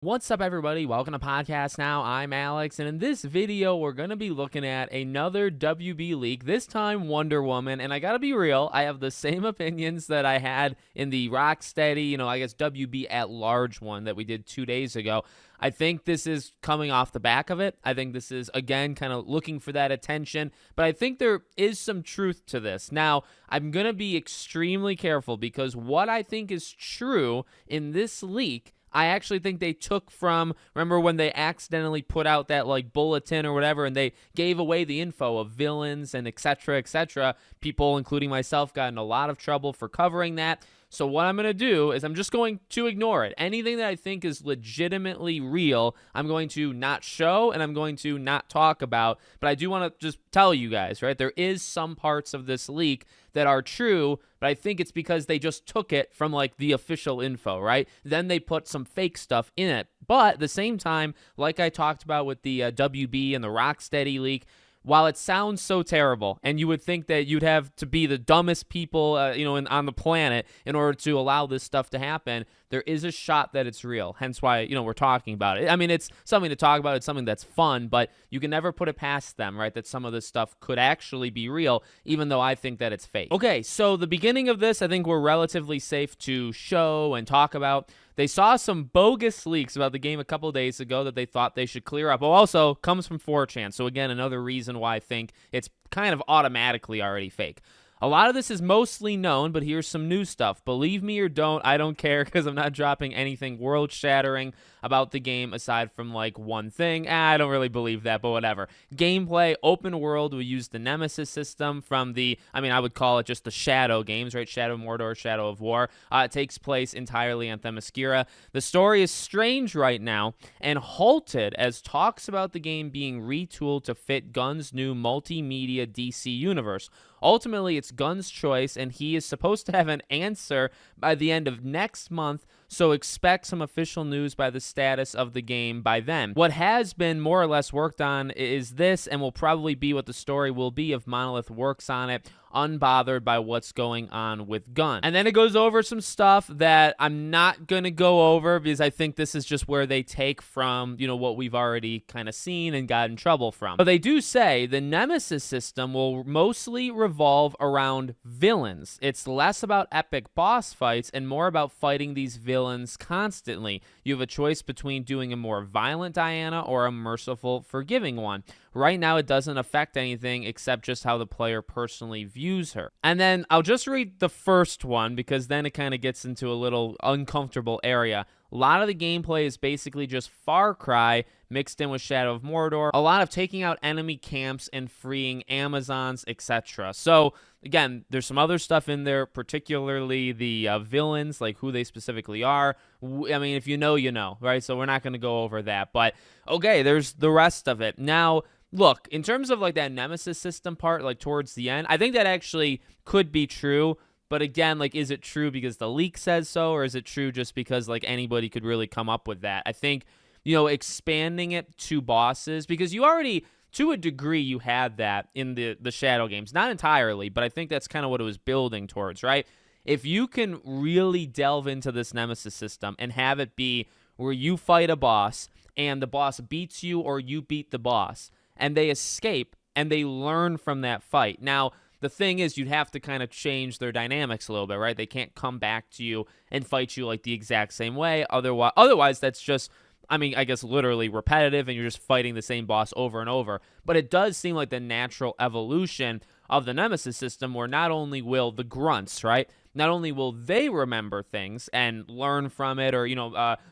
What's up, everybody? Welcome to Podcast Now. I'm Alex, and in this video, we're going to be looking at another WB leak, this time Wonder Woman. And I got to be real, I have the same opinions that I had in the Rocksteady, WB at large one that we did 2 days ago. I think this is coming off the back of it. I think this is, again, kind of looking for that attention, but I think there is some truth to this. Now, I'm going to be extremely careful because what I think is true in this leak, I actually think they took from, remember when they accidentally put out that bulletin or whatever, and they gave away the info of villains and et cetera, people, including myself, got in a lot of trouble for covering that. So what I'm going to do is I'm just going to ignore it. Anything that I think is legitimately real, I'm going to not show and I'm going to not talk about. But I do want to just tell you guys, right? There is some parts of this leak that are true, but I think it's because they just took it from the official info, right? Then they put some fake stuff in it. But at the same time, like I talked about with the WB and the Rocksteady leak, while it sounds so terrible, and you would think that you'd have to be the dumbest people, on the planet in order to allow this stuff to happen, there is a shot that it's real. Hence why, we're talking about it. I mean, it's something to talk about. It's something that's fun, but you can never put it past them, right? That some of this stuff could actually be real, even though I think that it's fake. Okay, so the beginning of this, I think we're relatively safe to show and talk about. They saw some bogus leaks about the game a couple days ago that they thought they should clear up. Oh, also comes from 4chan. So again, another reason why I think it's kind of automatically already fake. A lot of this is mostly known, but here's some new stuff. Believe me or don't, I don't care because I'm not dropping anything world-shattering about the game aside from one thing. I don't really believe that, but whatever. Gameplay, open world, we use the Nemesis system from I would call it just the Shadow games, right? Shadow of Mordor, Shadow of War. It takes place entirely on Themyscira. The story is strange right now and halted as talks about the game being retooled to fit Gunn's new multimedia DC universe. Ultimately, it's Gunn's choice, and he is supposed to have an answer by the end of next month, so expect some official news by the status of the game by then. What has been more or less worked on is this, and will probably be what the story will be if Monolith works on it, unbothered by what's going on with Gunn. And then it goes over some stuff that I'm not going to go over because I think this is just where they take from, what we've already kind of seen and got in trouble from. But they do say the Nemesis system will mostly revolve around villains. It's less about epic boss fights and more about fighting these villains constantly. You have a choice between doing a more violent Diana or a merciful, forgiving one. Right now, it doesn't affect anything except just how the player personally views her. And then I'll just read the first one because then it kind of gets into a little uncomfortable area. A lot of the gameplay is basically just Far Cry mixed in with Shadow of Mordor. A lot of taking out enemy camps and freeing Amazons, etc. So again, there's some other stuff in there, particularly the villains, like who they specifically are. I mean, if you know, right? So we're not going to go over that. But okay, there's the rest of it. Now, look, in terms of that Nemesis system part, towards the end, I think that actually could be true. But again, is it true because the leak says so, or is it true just because anybody could really come up with that? I think, expanding it to bosses, because you already, to a degree, you had that in the Shadow games. Not entirely, but I think that's kind of what it was building towards, right? If you can really delve into this Nemesis system and have it be where you fight a boss and the boss beats you or you beat the boss, and they escape and they learn from that fight. Now, the thing is, you'd have to kind of change their dynamics a little bit, right? They can't come back to you and fight you the exact same way. Otherwise, that's just, I guess literally repetitive, and you're just fighting the same boss over and over. But it does seem like the natural evolution of the Nemesis system, where not only will the grunts, right? Not only will they remember things and learn from it, or,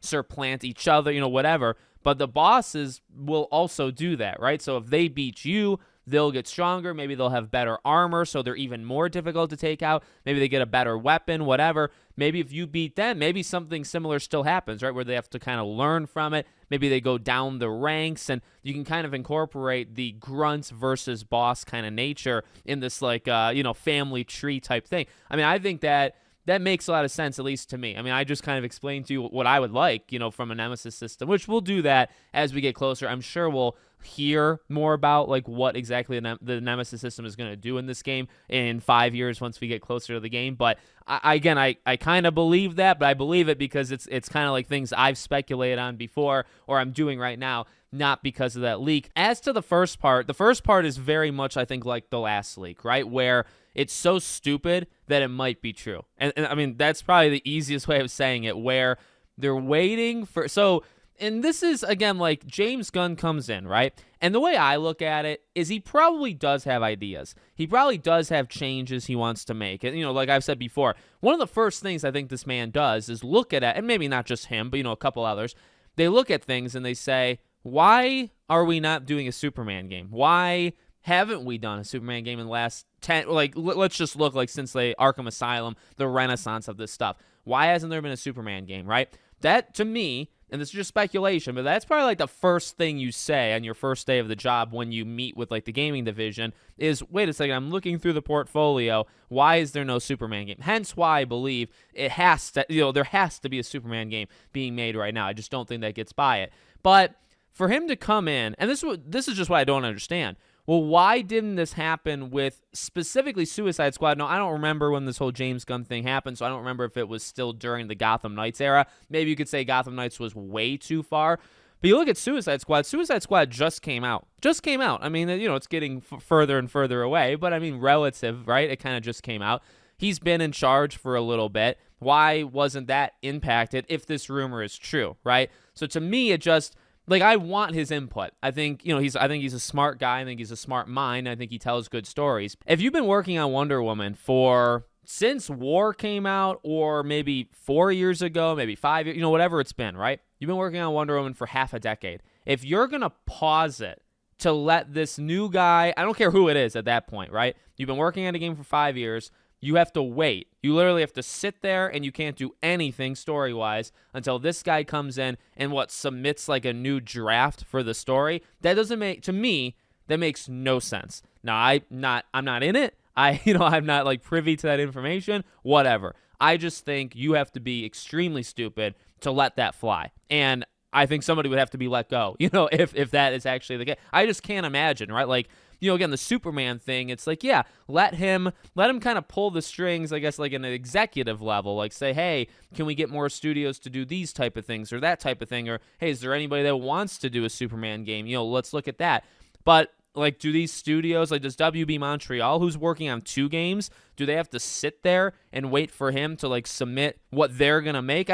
supplant each other, whatever, but the bosses will also do that, right? So if they beat you, they'll get stronger. Maybe they'll have better armor, so they're even more difficult to take out. Maybe they get a better weapon, whatever. Maybe if you beat them, maybe something similar still happens, right, where they have to kind of learn from it. Maybe they go down the ranks, and you can kind of incorporate the grunts versus boss kind of nature in this, family tree type thing. I think that makes a lot of sense, at least to me. I just kind of explained to you what I would like, from a Nemesis system, which we'll do that as we get closer. I'm sure we'll hear more about like what exactly the Nemesis system is going to do in this game in 5 years once we get closer to the game. But I kind of believe that, but I believe it because it's kind of like things I've speculated on before or I'm doing right now, not because of that leak. As to the first part is very much, I think, like the last leak, right? Where it's so stupid that it might be true. And I mean, that's probably the easiest way of saying it, where they're waiting for... And this is, again, like James Gunn comes in, right? And the way I look at it is he probably does have ideas. He probably does have changes he wants to make. And, like I've said before, one of the first things I think this man does is look at it, and maybe not just him, but, a couple others. They look at things and they say, why are we not doing a Superman game? Why haven't we done a Superman game in the last 10, let's just look like since the Arkham Asylum, the renaissance of this stuff. Why hasn't there been a Superman game, right? That, to me, and this is just speculation, but that's probably like the first thing you say on your first day of the job when you meet with like the gaming division is, wait a second, I'm looking through the portfolio. Why is there no Superman game? Hence why I believe it has to, there has to be a Superman game being made right now. I just don't think that gets by it. But for him to come in, and this is just what I don't understand. Well, why didn't this happen with specifically Suicide Squad? No, I don't remember when this whole James Gunn thing happened, so I don't remember if it was still during the Gotham Knights era. Maybe you could say Gotham Knights was way too far. But you look at Suicide Squad. Suicide Squad just came out. I mean, it's getting further and further away, but I mean, relative, right? It kind of just came out. He's been in charge for a little bit. Why wasn't that impacted if this rumor is true, right? So to me, it just... like, I want his input. I think, he's a smart guy. I think he's a smart mind. I think he tells good stories. If you've been working on Wonder Woman since War came out, or maybe 4 years ago, maybe 5 years, whatever it's been, right? You've been working on Wonder Woman for half a decade. If you're going to pause it to let this new guy, I don't care who it is at that point, right? You've been working on a game for 5 years. You have to wait. You literally have to sit there and you can't do anything story-wise until this guy comes in and submits like a new draft for the story. That doesn't make, to me, that makes no sense. Now, I'm not in it. I'm not like privy to that information, whatever. I just think you have to be extremely stupid to let that fly. And I think somebody would have to be let go, if that is actually the case. I just can't imagine, right? Like, again, the Superman thing, it's like, yeah, let him kind of pull the strings, I guess, like in an executive level, like say, hey, can we get more studios to do these type of things or that type of thing? Or, hey, is there anybody that wants to do a Superman game? Let's look at that. But like, do these studios, like does WB Montreal, who's working on 2 games, do they have to sit there and wait for him to like submit what they're going to make?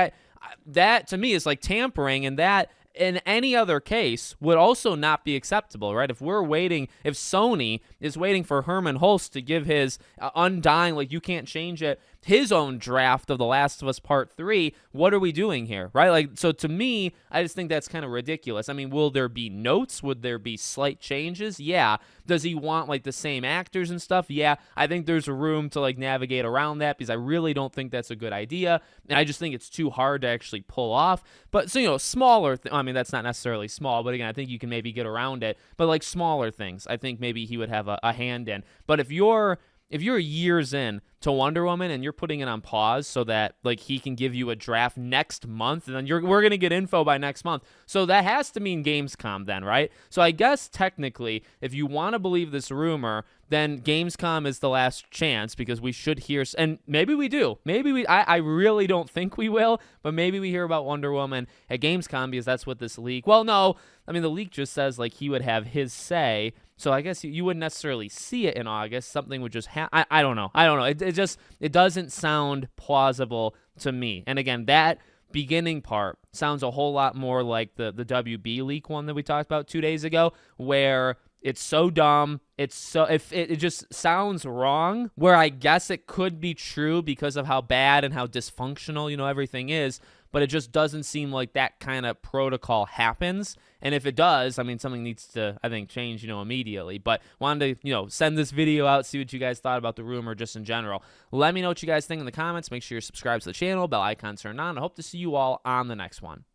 That to me is like tampering, and that in any other case would also not be acceptable, right? If Sony is waiting for Herman Hulst to give his undying, like you can't change it, his own draft of The Last of Us Part 3, what are we doing here, right? Like, so to me, I just think that's kind of ridiculous. I mean, will there be notes? Would there be slight changes? Yeah. Does he want like the same actors and stuff? Yeah. I think there's room to like navigate around that because I really don't think that's a good idea. And I just think it's too hard to actually pull off. But so, smaller, I mean, that's not necessarily small, but again, I think you can maybe get around it. But like smaller things, I think maybe he would have a hand in. But if you're years in to Wonder Woman and you're putting it on pause so that like he can give you a draft next month, and then we're going to get info by next month. So that has to mean Gamescom then, right? So I guess technically, if you want to believe this rumor, then Gamescom is the last chance because we should hear, and maybe we do. I really don't think we will, but maybe we hear about Wonder Woman at Gamescom because that's what this leak, well, no, I mean, the leak just says like he would have his say. So I guess you wouldn't necessarily see it in August. Something would just happen. I don't know. It doesn't sound plausible to me. And again, that beginning part sounds a whole lot more like the WB leak one that we talked about 2 days ago, where it's so dumb. It just sounds wrong, where I guess it could be true because of how bad and how dysfunctional, everything is. But it just doesn't seem like that kind of protocol happens. And if it does, I mean, something needs to, I think, change, immediately. But wanted to, send this video out, see what you guys thought about the rumor just in general. Let me know what you guys think in the comments. Make sure you're subscribed to the channel, bell icon turned on. I hope to see you all on the next one.